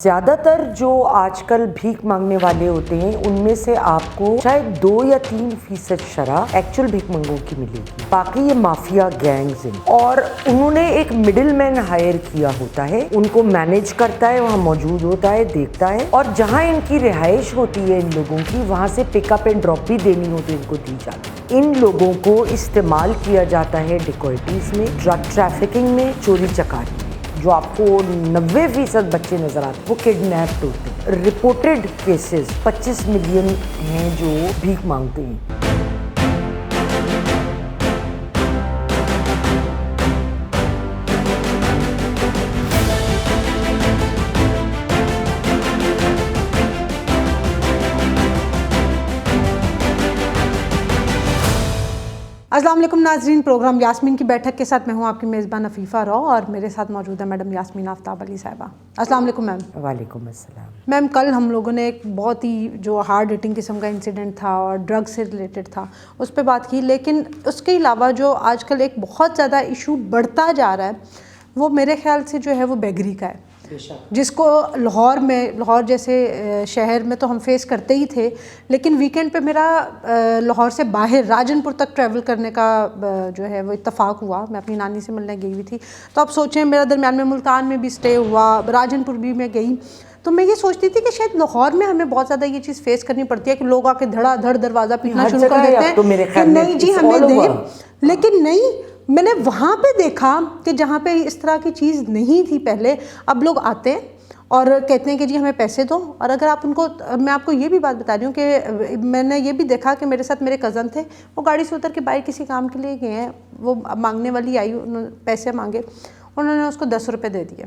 زیادہ تر جو آج کل بھیک مانگنے والے ہوتے ہیں ان میں سے آپ کو شاید 2 یا 3% شرح ایکچوئل بھیک منگوں کی ملے گی، باقی یہ مافیا گینگز ہیں اور انہوں نے ایک مڈل مین ہائر کیا ہوتا ہے، ان کو مینیج کرتا ہے، وہاں موجود ہوتا ہے، دیکھتا ہے، اور جہاں ان کی رہائش ہوتی ہے ان لوگوں کی وہاں سے پک اپ اینڈ ڈراپ بھی دینی ہوتی ہے، ان کو دی جاتی ہے۔ ان لوگوں کو استعمال کیا جاتا ہے ڈیکوئٹیز میں، ڈرگ ٹریفکنگ میں، چوری چکاری میں۔ جو آپ کو 90% بچے نظر آتے وہ کڈنیپڈ ہوتے ہیں۔ رپورٹڈ کیسز 25 ملین ہیں جو بھیک مانگتے ہیں۔ السلام علیکم ناظرین، پروگرام یاسمین کی بیٹھک کے ساتھ میں ہوں آپ کی میزبان عفیفہ رو، اور میرے ساتھ موجود ہے میڈم یاسمین آفتاب علی صاحبہ۔ السلام علیکم میم۔ وعلیکم السلام۔ میم، کل ہم لوگوں نے ایک بہت ہی جو ہارڈ ہٹنگ قسم کا انسیڈنٹ تھا اور ڈرگ سے ریلیٹڈ تھا اس پہ بات کی، لیکن اس کے علاوہ جو آج کل ایک بہت زیادہ ایشو بڑھتا جا رہا ہے وہ میرے خیال سے جو ہے وہ بیگری کا ہے، جس کو لاہور جیسے شہر میں تو ہم فیس کرتے ہی تھے، لیکن ویکینڈ پہ میرا لاہور سے باہر راجن پور تک ٹریول کرنے کا جو ہے وہ اتفاق ہوا۔ میں اپنی نانی سے ملنے گئی ہوئی تھی، تو آپ سوچیں میرا درمیان میں ملتان میں بھی اسٹے ہوا، راجن پور بھی میں گئی، تو میں یہ سوچتی تھی کہ شاید لاہور میں ہمیں بہت زیادہ یہ چیز فیس کرنی پڑتی ہے کہ لوگ آ کے دھڑا دھڑ دروازہ پیٹنا شروع کر دیتے ہیں کہ نہیں جی ہمیں دیں، لیکن نہیں، میں نے وہاں پہ دیکھا کہ جہاں پہ اس طرح کی چیز نہیں تھی پہلے، اب لوگ آتے ہیں اور کہتے ہیں کہ جی ہمیں پیسے دو، اور اگر آپ ان کو، میں آپ کو یہ بھی بات بتا رہی ہوں کہ میں نے یہ بھی دیکھا کہ میرے ساتھ میرے کزن تھے، وہ گاڑی سے اتر کے باہر کسی کام کے لیے گئے ہیں، وہ مانگنے والی آئی، انہوں نے پیسے مانگے، انہوں نے اس کو 10 روپے دے دیے،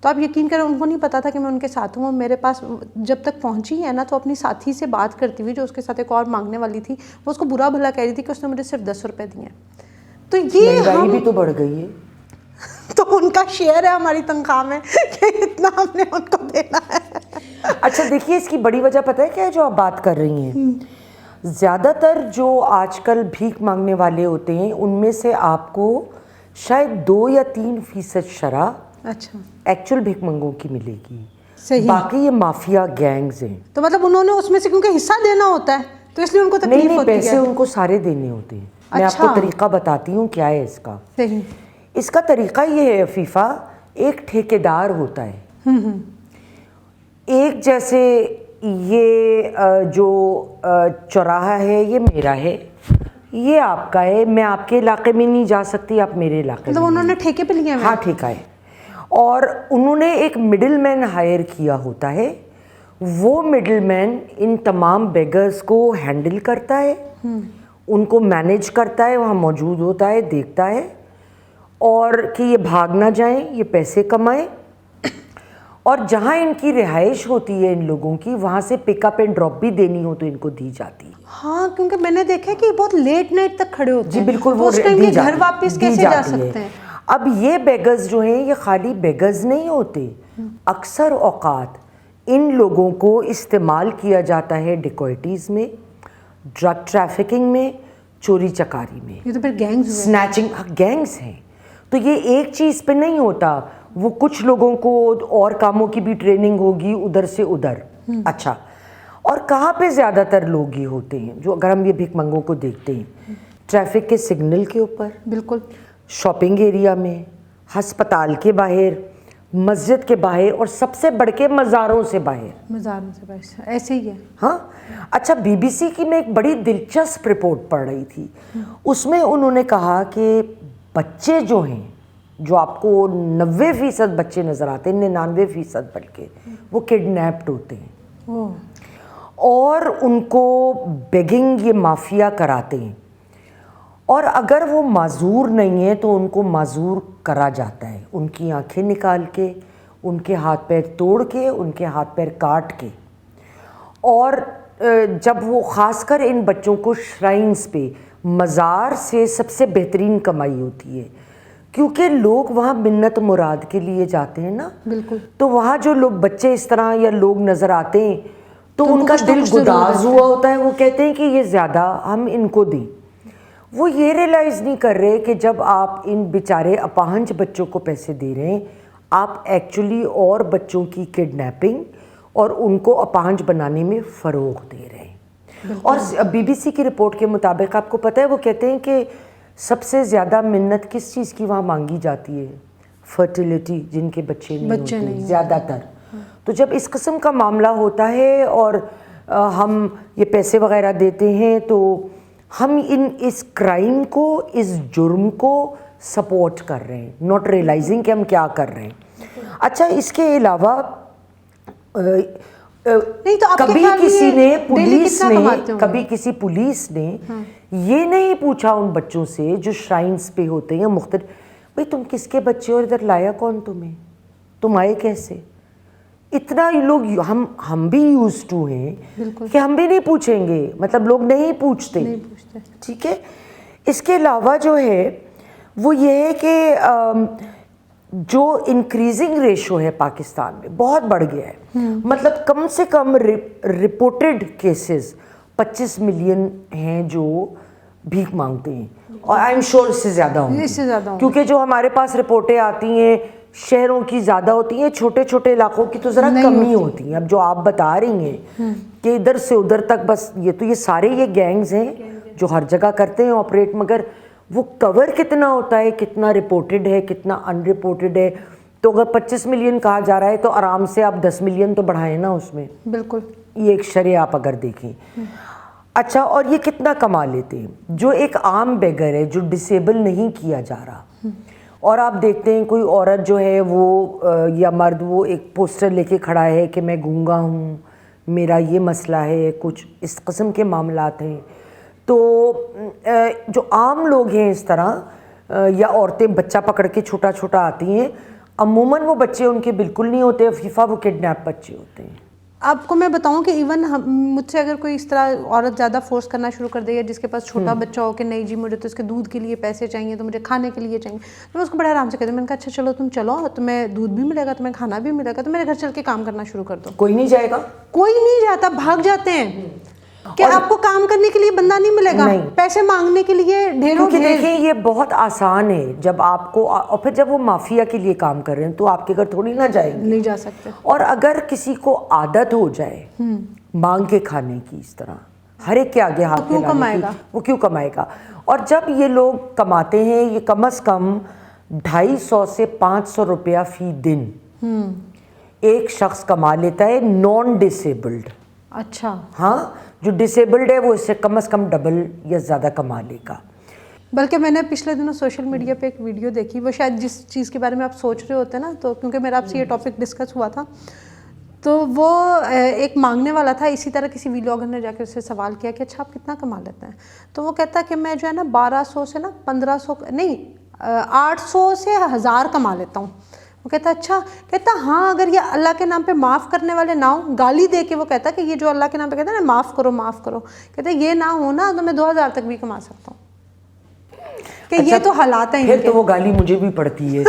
تو آپ یقین کریں ان کو نہیں پتا تھا کہ میں ان کے ساتھ ہوں، میرے پاس جب تک پہنچی ہے نا تو اپنی ساتھی سے بات کرتی ہوئی جو اس کے ساتھ ایک اور مانگنے والی تھی، وہ اس کو برا بھلا کہہ رہی تھی کہ اس نے مجھے صرف 10 روپے دیے ہیں۔ تو یہ مہنگائی بھی تو بڑھ گئی ہے، تو ان کا شیئر ہے ہماری تنخواہ میں کہ اتنا ہم نے ان کو دینا ہے۔ اچھا دیکھیے، اس کی بڑی وجہ پتہ ہے کیا ہے جو آپ بات کر رہی ہیں؟ زیادہ تر جو آج کل بھیک مانگنے والے ہوتے ہیں ان میں سے آپ کو شاید 2 یا 3% شرح اچھا ایکچوئل بھیک منگوں کی ملے گی، صحیح، باقی یہ مافیا گینگز ہیں۔ تو مطلب انہوں نے اس میں سے کیونکہ حصہ دینا ہوتا ہے تو اس لیے ان کو تکلیف نہیں، ہوتی ہے۔ پیسے ان کو سارے دینے ہوتے ہیں۔ میں آپ کو طریقہ بتاتی ہوں کیا ہے اس کا۔ صحیح، اس کا طریقہ یہ ہے عفیفہ، ایک ٹھیکیدار ہوتا ہے، ایک جیسے یہ جو چوراہا ہے یہ میرا ہے، یہ آپ کا ہے، میں آپ کے علاقے میں نہیں جا سکتی، آپ میرے علاقے مطلب میں انہوں نے ٹھیکے پہ لیا ہے؟ ہاں ٹھیکہ ہے، اور انہوں نے ایک مڈل مین ہائر کیا ہوتا ہے، وہ مڈل مین ان تمام بیگرز کو ہینڈل کرتا ہے، ان کو مینیج کرتا ہے، وہاں موجود ہوتا ہے، دیکھتا ہے، اور کہ یہ بھاگ نہ جائیں، یہ پیسے کمائیں، اور جہاں ان کی رہائش ہوتی ہے ان لوگوں کی وہاں سے پک اپ اینڈ ڈراپ بھی دینی ہو تو ان کو دی جاتی ہے۔ ہاں، کیونکہ میں نے دیکھا کہ بہت لیٹ نائٹ تک کھڑے ہوتے ہیں۔ جی بالکل، وہ اس ٹائم یہ گھر واپس کیسے جا سکتے ہیں؟ اب یہ بیگرز جو ہیں یہ خالی بیگرز نہیں ہوتے، اکثر اوقات ان لوگوں کو استعمال کیا جاتا ہے ڈیکوئٹیز میں، ڈرگ ٹریفکنگ میں، چوری چکاری میں، یہ تو پھر گینگز ہوئے، سنیچنگ گینگز ہیں۔ تو یہ ایک چیز پہ نہیں ہوتا، وہ کچھ لوگوں کو اور کاموں کی بھی ٹریننگ ہوگی ادھر سے ادھر۔ اچھا، اور کہاں پہ زیادہ تر لوگ یہ ہوتے ہیں جو اگر ہم یہ بھیک منگوں کو دیکھتے ہیں؟ ٹریفک کے سگنل کے اوپر، بالکل، شاپنگ ایریا میں، ہسپتال کے باہر، مسجد کے باہر، اور سب سے بڑھ کے مزاروں سے باہر۔ مزاروں سے باہر ایسے ہی ہے۔ ہاں اچھا، BBC کی میں ایک بڑی دلچسپ رپورٹ پڑھ رہی تھی، اس میں انہوں نے کہا کہ بچے جو ہیں، جو آپ کو 90% بچے نظر آتے ہیں، 99% بلکہ، وہ کڈنیپڈ ہوتے ہیں اور ان کو بیگنگ یہ مافیا کراتے ہیں، اور اگر وہ معذور نہیں ہیں تو ان کو معذور کرا جاتا ہے، ان کی آنکھیں نکال کے، ان کے ہاتھ پیر توڑ کے، ان کے ہاتھ پیر کاٹ کے، اور جب وہ خاص کر ان بچوں کو شرائنز پہ، مزار سے سب سے بہترین کمائی ہوتی ہے، کیونکہ لوگ وہاں منت مراد کے لیے جاتے ہیں نا، بالکل، تو وہاں جو لوگ بچے اس طرح یا لوگ نظر آتے ہیں تو ان کا دل گداز ہوا ہوتا ہے، وہ کہتے ہیں کہ یہ زیادہ ہم ان کو دیں۔ وہ یہ ریلائز نہیں کر رہے کہ جب آپ ان بیچارے اپاہنج بچوں کو پیسے دے رہے ہیں، آپ ایکچولی اور بچوں کی کڈنیپنگ اور ان کو اپاہج بنانے میں فروغ دے رہے ہیں. اور بی بی سی کی رپورٹ کے مطابق آپ کو پتہ ہے وہ کہتے ہیں کہ سب سے زیادہ منت کس چیز کی وہاں مانگی جاتی ہے؟ فرٹیلیٹی، جن کے بچے نہیں ہوتے زیادہ تر. تو جب اس قسم کا معاملہ ہوتا ہے اور ہم یہ پیسے وغیرہ دیتے ہیں تو ہم اس کرائم کو، اس جرم کو سپورٹ کر رہے ہیں، ناٹ ریئلائزنگ کہ ہم کیا کر رہے ہیں. اچھا اس کے علاوہ کبھی کسی پولیس نے یہ نہیں پوچھا ان بچوں سے جو شرائنس پہ ہوتے ہیں مختلف، بھئی تم کس کے بچے اور ادھر لایا کون تمہیں، تم آئے کیسے؟ اتنا لوگ ہم بھی یوز ٹو ہیں کہ ہم بھی نہیں پوچھیں گے، مطلب لوگ نہیں پوچھتے. ٹھیک ہے. اس کے علاوہ جو ہے وہ یہ ہے کہ جو انکریزنگ ریشو ہے پاکستان میں بہت بڑھ گیا ہے. مطلب کم سے کم رپورٹڈ کیسز 25 ملین ہیں جو بھیک مانگتے ہیں، اور آئی ایم شیور اس سے زیادہ ہوں گے، کیونکہ جو ہمارے پاس رپورٹیں آتی ہیں شہروں کی زیادہ ہوتی ہیں، چھوٹے چھوٹے علاقوں کی تو ذرا کم ہی ہوتی ہیں. اب جو آپ بتا رہی ہیں کہ ادھر سے ادھر تک بس یہ سارے یہ گینگز ہیں جو ہر جگہ کرتے ہیں آپریٹ، مگر وہ کور کتنا ہوتا ہے، کتنا رپورٹڈ ہے، کتنا ان رپورٹڈ ہے. تو اگر 25 ملین کہا جا رہا ہے تو آرام سے آپ 10 ملین تو بڑھائیں نا اس میں. بالکل یہ ایک شرح آپ اگر دیکھیں. اچھا اور یہ کتنا کما لیتے ہیں؟ جو ایک عام بیگر ہے جو ڈسیبل نہیں کیا جا رہا، اور آپ دیکھتے ہیں کوئی عورت جو ہے وہ یا مرد وہ ایک پوسٹر لے کے کھڑا ہے کہ میں گونگا ہوں، میرا یہ مسئلہ ہے، کچھ اس قسم کے معاملات ہیں. تو جو عام لوگ ہیں اس طرح یا عورتیں بچہ پکڑ کے چھوٹا چھوٹا آتی ہیں، عموماً وہ بچے ان کے بالکل نہیں ہوتے، عفیفہ وہ کڈنیپ بچے ہوتے ہیں. آپ کو میں بتاؤں کہ ایون مجھ سے اگر کوئی اس طرح عورت زیادہ فورس کرنا شروع کر دے، جس کے پاس چھوٹا بچہ ہو کہ نہیں جی مجھے تو اس کے دودھ کے لیے پیسے چاہیے، تو مجھے کھانے کے لیے چاہیے، تو میں اس کو بڑے آرام سے کہتی ہوں، میں نے کہا اچھا چلو تم چلو، تمہیں دودھ بھی ملے گا، تمہیں کھانا بھی ملے گا، تو میرے گھر چل کے کام کرنا شروع کر دو. کوئی نہیں جائے گا، کوئی نہیں جاتا، بھاگ جاتے ہیں کہ آپ کو کام کرنے کے لیے بندہ نہیں ملے گا، پیسے مانگنے کے لیے ڈھیروں. کیونکہ دیکھیں یہ بہت آسان ہے جب آپ کو، اور پھر جب وہ مافیا کے لیے کام کر رہے ہیں تو آپ کے گھر تھوڑی نہ جائیں گے، نہیں جا سکتے. اور اگر کسی کو عادت ہو جائے مانگ کے کھانے کی، اس طرح ہر ایک کے آگے ہاتھ پھیلانے کی، وہ کیوں کمائے گا؟ اور جب یہ لوگ کماتے ہیں، یہ کم از کم 250 سے 500 روپیہ فی دن ایک شخص کما لیتا ہے نان ڈسیبلڈ. اچھا ہاں، جو ڈسیبلڈ ہے وہ اس سے کم از کم ڈبل یا زیادہ کما لے گا. بلکہ میں نے پچھلے دنوں سوشل میڈیا پہ ایک ویڈیو دیکھی، وہ شاید جس چیز کے بارے میں آپ سوچ رہے ہوتے ہیں نا، تو کیونکہ میرا آپ سے یہ ٹاپک ڈسکس ہوا تھا، تو وہ ایک مانگنے والا تھا، اسی طرح کسی ویلاگر نے جا کے اس سے سوال کیا کہ اچھا آپ کتنا کما لیتے ہیں؟ تو وہ کہتا کہ میں جو ہے نا 1200 سے نا 1500 نہیں 800 سے 1000 کما لیتا ہوں. وہ کہتا اچھا، کہتا ہاں اگر یہ اللہ کے نام پہ معاف کرنے والے نہ ہوں، گالی دے کے وہ کہتا کہ یہ جو اللہ کے نام پہ کہتا ہے نا معاف کرو معاف کرو، کہتا یہ نہ ہو نا تو میں 2000 تک بھی کما سکتا ہوں. کہ یہ تو حالات ہیں. پھر تو وہ گالی مجھے بھی پڑتی ہے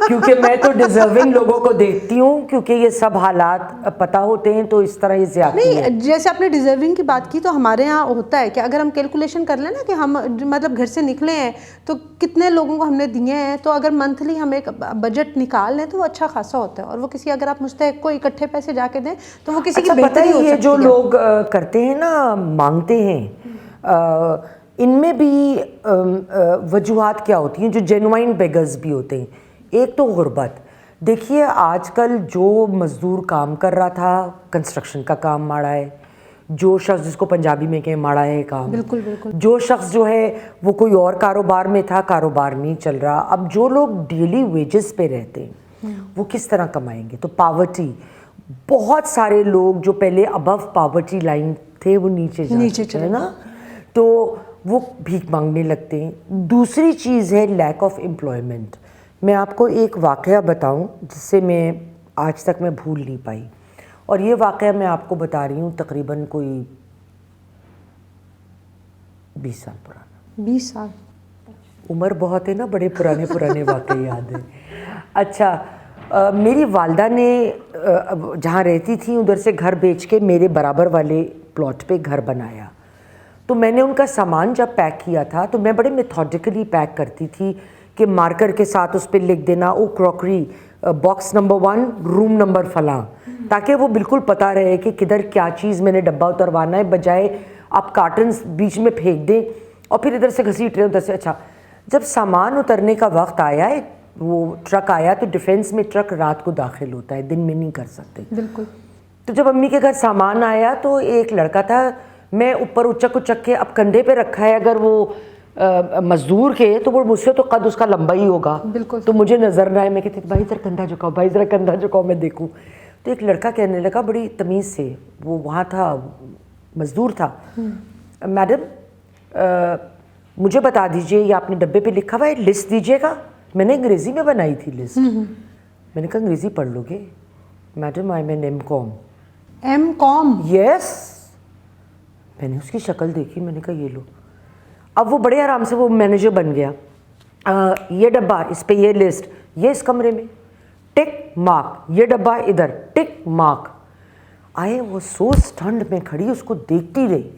کیونکہ میں تو ڈیزرونگ لوگوں کو دیکھتی ہوں، کیونکہ یہ سب حالات پتہ ہوتے ہیں، تو اس طرح یہ زیادتی ہے. نہیں، جیسے آپ نے ڈیزرونگ کی بات کی، تو ہمارے ہاں ہوتا ہے کہ اگر ہم کیلکولیشن کر لیں نا کہ ہم مطلب گھر سے نکلے ہیں تو کتنے لوگوں کو ہم نے دیے ہیں، تو اگر منتھلی ہم ایک بجٹ نکال لیں تو وہ اچھا خاصا ہوتا ہے. اور وہ کسی اگر آپ مستحق کو اکٹھے پیسے جا کے دیں تو وہ کسی کی بہتری ہو سکتی ہے. یہ جو لوگ کرتے ہیں نا، مانگتے ہیں، ان میں بھی وجوہات کیا ہوتی ہیں جو جینوائن بیگرز بھی ہوتے ہیں. ایک تو غربت. دیکھیے آج کل جو مزدور کام کر رہا تھا، کنسٹرکشن کا کام ماڑا ہے، جو شخص جس کو پنجابی میں کہیں ماڑا ہے کام، بالکل بالکل، جو شخص جو ہے وہ کوئی اور کاروبار میں تھا، کاروبار نہیں چل رہا. اب جو لوگ ڈیلی ویجز پہ رہتے ہیں وہ کس طرح کمائیں گے؟ تو پاورٹی، بہت سارے لوگ جو پہلے ابو پاورٹی لائن تھے وہ نیچے چلے نا، تو وہ بھیک مانگنے لگتے ہیں. دوسری چیز ہے لیک آف امپلائمنٹ. میں آپ کو ایک واقعہ بتاؤں جس سے میں آج تک میں بھول نہیں پائی، اور یہ واقعہ میں آپ کو بتا رہی ہوں تقریباً کوئی 20 سال پرانا. 20 سال عمر بہت ہے نا، بڑے پرانے واقعے یاد ہیں. اچھا، میری والدہ نے جہاں رہتی تھیں ادھر سے گھر بیچ کے میرے برابر والے پلاٹ پہ گھر بنایا. تو میں نے ان کا سامان جب پیک کیا تھا تو میں بڑے میتھوڈیکلی پیک کرتی تھی کہ مارکر کے ساتھ اس پہ لکھ دینا او crockery box number 1 room number فلاں, تاکہ وہ بالکل پتہ رہے کہ کدھر کیا چیز میں نے ڈبہ اتروانا ہے, بجائے آپ کارٹنز بیچ میں پھینک دیں اور پھر ادھر سے گھسیٹ رہے ہیں ادھر سے. اچھا جب سامان اترنے کا وقت آیا ہے, وہ ٹرک آیا, تو ڈیفینس میں ٹرک رات کو داخل ہوتا ہے, دن میں نہیں کر سکتے. بالکل. تو جب امی کے گھر سامان آیا تو ایک لڑکا تھا, میں اوپر اچک کے اب کندھے پہ رکھا ہے, اگر وہ مزدور کے تو وہ مجھ سے تو قد اس کا لمبا ہی ہوگا, تو مجھے نظر نہ آئے. میں کہتی بھائی ذرا کندھا جھکاؤ, بھائی ذرا کندھا جھکاؤ میں دیکھوں. تو ایک لڑکا کہنے لگا بڑی تمیز سے, وہ وہاں تھا, مزدور تھا, میڈم مجھے بتا دیجئے یہ آپ نے ڈبے پہ لکھا ہوا ہے, لسٹ دیجیے گا. میں نے انگریزی میں بنائی تھی لسٹ. میں نے کہا انگریزی پڑھ لو گے؟ میڈم آئی مین ایم کام. یس. میں نے اس کی شکل دیکھی, میں نے کہا یہ لو. اب وہ بڑے آرام سے وہ مینیجر بن گیا. یہ ڈبہ اس پہ, یہ لسٹ, یہ اس کمرے میں ٹک مارک, یہ ڈبہ ادھر ٹک مارک. آئے وہ سو اسٹنڈ میں کھڑی اس کو دیکھتی رہی.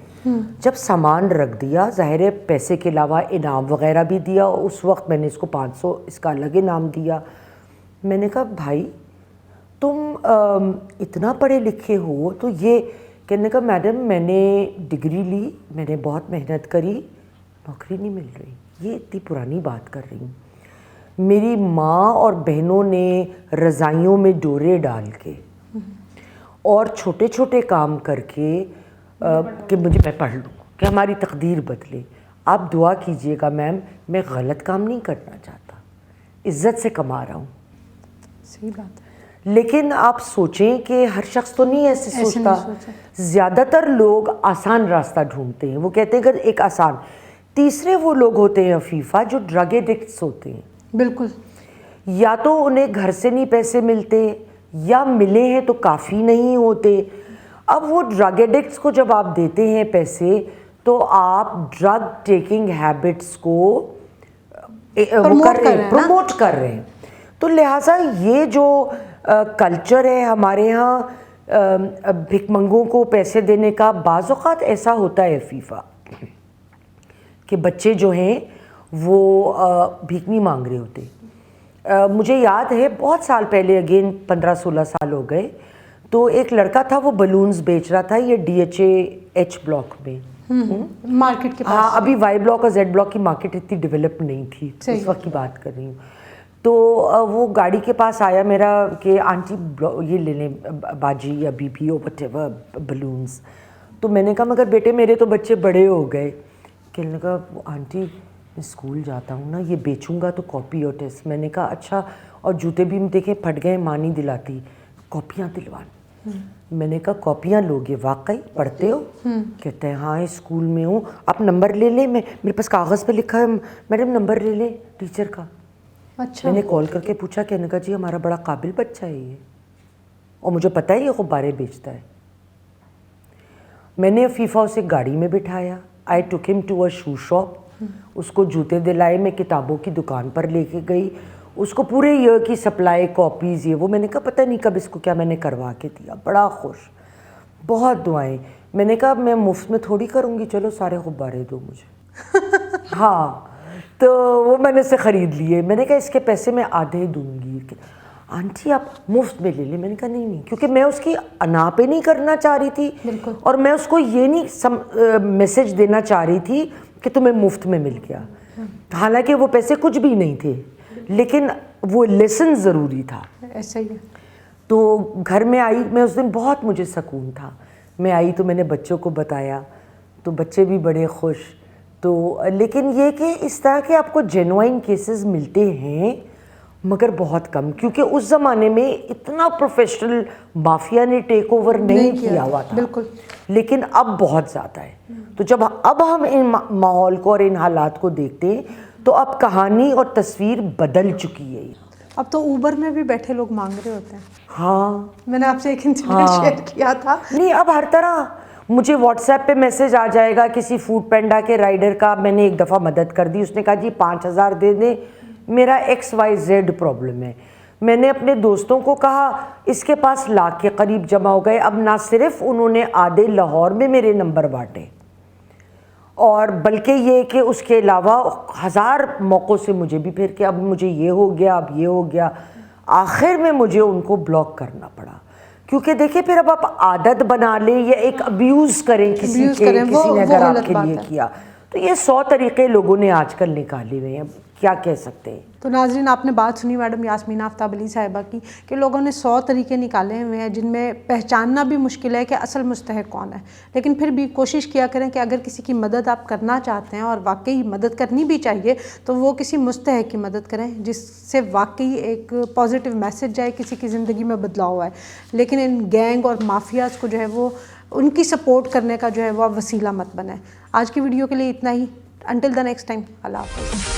جب سامان رکھ دیا, ظاہر ہے پیسے کے علاوہ انعام وغیرہ بھی دیا, اس وقت میں نے اس کو 500 اس کا الگ انعام دیا. میں نے کہا بھائی تم اتنا پڑھے لکھے ہو تو یہ, کہنے کا میڈم میں نے ڈگری لی, میں نے بہت محنت کری, نوکری نہیں مل رہی. یہ اتنی پرانی بات کر رہی ہوں. میری ماں اور بہنوں نے رضائیوں میں ڈورے ڈال کے اور چھوٹے چھوٹے کام کر کے کہ میں پڑھ لوں, کہ ہماری تقدیر بدلے. آپ دعا کیجئے گا میم, میں غلط کام نہیں کرنا چاہتا, عزت سے کما رہا ہوں. صحیح بات ہے. لیکن آپ سوچیں کہ ہر شخص تو نہیں ایسے سوچتا. زیادہ تر لوگ آسان راستہ ڈھونڈتے ہیں, وہ کہتے ہیں کہ ایک آسان. تیسرے وہ لوگ ہوتے ہیں عفیفہ جو ڈرگ ایڈکٹس ہوتے ہیں. بالکل. یا تو انہیں گھر سے نہیں پیسے ملتے, یا ملے ہیں تو کافی نہیں ہوتے. اب وہ ڈرگ ایڈکٹس کو جب آپ دیتے ہیں پیسے, تو آپ ڈرگ ٹیکنگ ہیبٹس کو پروموٹ کر رہے ہیں. تو لہٰذا یہ جو کلچر ہے ہمارے ہاں بھک منگوں کو پیسے دینے کا, بعض اوقات ایسا ہوتا ہے عفیفہ کہ بچے جو ہیں وہ بھیک نہیں مانگ رہے ہوتے. مجھے یاد ہے بہت سال پہلے, اگین 15-16 سال ہو گئے, تو ایک لڑکا تھا وہ بلونز بیچ رہا تھا, یہ DHA بلاک میں, مارکیٹ کے پاس. ہاں ابھی وائی بلاک اور زیڈ بلاک کی مارکیٹ اتنی ڈیولپ نہیں تھی, اس وقت کی بات کر رہی ہوں. تو وہ گاڑی کے پاس آیا میرا کہ آنٹی یہ لے لیں باجی یا بی بی اور وٹ ایور بلونز. تو میں نے کہا مگر بیٹے میرے تو بچے بڑے ہو گئے. کہنے لگا آنٹی میں اسکول جاتا ہوں نا, یہ بیچوں گا تو کاپی اور ٹیسٹ. میں نے کہا اچھا, اور جوتے بھی دیکھیں پھٹ گئے, ماں نہیں دلاتی, کاپیاں دلوان. میں نے کہا کاپیاں لوگے, واقعی پڑھتے ہو؟ کہتے ہیں ہاں اسکول میں ہوں. آپ نمبر لے لیں, میرے پاس کاغذ پہ لکھا ہے میڈم نمبر لے لیں ٹیچر کا. اچھا. میں نے کال کر کے پوچھا, کہنے کا جی ہمارا بڑا قابل بچہ ہے یہ, اور مجھے پتہ ہے یہ غبارے بیچتا ہے. میں نے عفیفہ اسے گاڑی میں بٹھایا, آئی ٹک ہم ٹو اے شو شاپ, اس کو جوتے دلائے, میں کتابوں کی دکان پر لے کے گئی, اس کو پورے ایئر کی سپلائی, کاپیز, یہ وہ. میں نے کہا پتہ نہیں کب اس کو کیا میں نے کروا کے دیا. بڑا خوش, بہت دعائیں. میں نے کہا میں مفت میں تھوڑی کروں گی, چلو سارے غبارے دو مجھے. ہاں, تو وہ میں نے اسے خرید لیے. میں نے کہا اس کے پیسے میں آدھے دوں گی. آنٹی آپ مفت میں لے لیں. میں نے کہا نہیں, کیونکہ میں اس کی انا پہ نہیں کرنا چاہ رہی تھی, اور میں اس کو یہ نہیں میسج دینا چاہ رہی تھی کہ تمہیں مفت میں مل گیا. حالانکہ وہ پیسے کچھ بھی نہیں تھے, لیکن وہ لیسن ضروری تھا. ایسا ہی ہے. تو گھر میں آئی میں اس دن, بہت مجھے سکون تھا. میں آئی تو میں نے بچوں کو بتایا, تو بچے بھی بڑے خوش. تو لیکن یہ کہ اس طرح کے آپ کو جینوائن کیسز ملتے ہیں مگر بہت کم, کیونکہ اس زمانے میں اتنا پروفیشنل مافیا نے ٹیک اوور نہیں کیا ہوا تھا. بالکل. لیکن اب بہت زیادہ ہے. تو جب اب ہم ان ماحول کو اور ان حالات کو دیکھتے ہیں تو اب کہانی اور تصویر بدل چکی ہے. اب تو اوبر میں بھی بیٹھے لوگ مانگ رہے ہوتے ہیں. ہاں, میں نے آپ سے ایک انسیڈنٹ شیئر کیا تھا. نہیں اب ہر طرح مجھے واٹس ایپ پہ میسج آ جائے گا کسی فوڈ پینڈا کے رائڈر کا. میں نے ایک دفعہ مدد کر دی, اس نے کہا جی 5000 دے دیں, میرا XYZ پرابلم ہے. میں نے اپنے دوستوں کو کہا, اس کے پاس لاکھ کے قریب جمع ہو گئے. اب نہ صرف انہوں نے آدھے لاہور میں میرے نمبر بانٹے, اور بلکہ یہ کہ اس کے علاوہ 1000 موقعوں سے مجھے بھی پھر کہ اب مجھے یہ ہو گیا, اب یہ ہو گیا. آخر میں مجھے ان کو بلاک کرنا پڑا، کیونکہ دیکھیں پھر اب آپ عادت بنا لیں یا ایک ابیوز کریں کسی نے اگر آپ کے لیے کیا، تو یہ 100 طریقے لوگوں نے آج کل نکالے ہوئے ہیں، کیا کہہ سکتے ہیں۔ تو ناظرین آپ نے بات سنی میڈم یاسمین آفتاب علی صاحبہ کی کہ لوگوں نے 100 طریقے نکالے ہوئے ہیں جن میں پہچاننا بھی مشکل ہے کہ اصل مستحق کون ہے، لیکن پھر بھی کوشش کیا کریں کہ اگر کسی کی مدد آپ کرنا چاہتے ہیں اور واقعی مدد کرنی بھی چاہیے تو وہ کسی مستحق کی مدد کریں جس سے واقعی ایک پازیٹیو میسج جائے، کسی کی زندگی میں بدلاؤ آئے، لیکن ان گینگ اور مافیاز کو جو ہے وہ ان کی سپورٹ کرنے کا جو ہے وہ وسیلہ مت بنائیں۔ آج کی ویڈیو کے لیے اتنا ہی، انٹل دا نیکسٹ ٹائم، اللہ حافظ۔